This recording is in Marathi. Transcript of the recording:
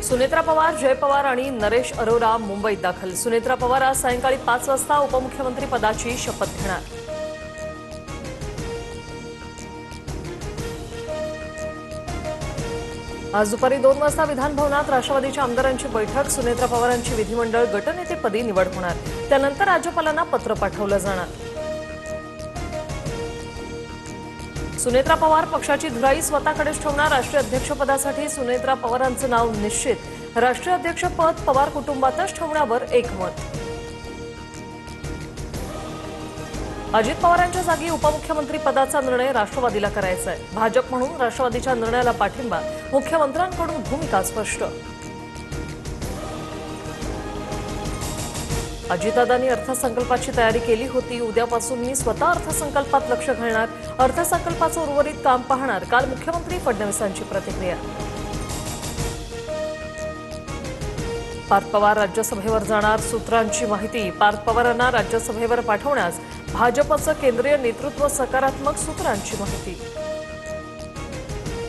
सुनेत्रा पवार, जय पवार आणि नरेश अरोरा मुंबईत दाखल। सुनेत्रा पवार आज सायंकाळी 5 वाजता उपमुख्यमंत्री पदाची शपथ घेणार। आज दुपारी 2 वाजता विधान भवनात राष्ट्रवादीच्या आमदारांची बैठक। सुनेत्रा पवारांची विधिमंडळ गटनेतेपदी निवड होणार। त्यानंतर राज्यपालांना पत्र पाठवलं जाणार। सुनेत्रा पवार पक्षाची धुराई स्वतःकडेच ठेवणार। राष्ट्रीय अध्यक्षपदासाठी सुनेत्रा पवारांचं नाव निश्चित। राष्ट्रीय अध्यक्षपद पवार कुटुंबातच ठेवण्यावर एकमत। अजित पवारांच्या जागी उपमुख्यमंत्री पदाचा निर्णय राष्ट्रवादीला करायचा आहे। भाजप म्हणून राष्ट्रवादीच्या निर्णयाला पाठिंबा। मुख्यमंत्र्यांकडून भूमिका स्पष्ट। अजितदादांनी अर्थसंकल्पाची तयारी केली होती। उद्यापासून मी स्वतः अर्थसंकल्पात लक्ष घालणार। अर्थसंकल्पाचं उर्वरित काम पाहणार। काल मुख्यमंत्री फडणवीसांची प्रतिक्रिया। पार्थ पवार राज्यसभेवर जाणार। सूत्रांची माहिती। पार्थ पवारांना राज्यसभेवर पाठवण्यास भाजपचं केंद्रीय नेतृत्व सकारात्मक। सूत्रांची माहिती।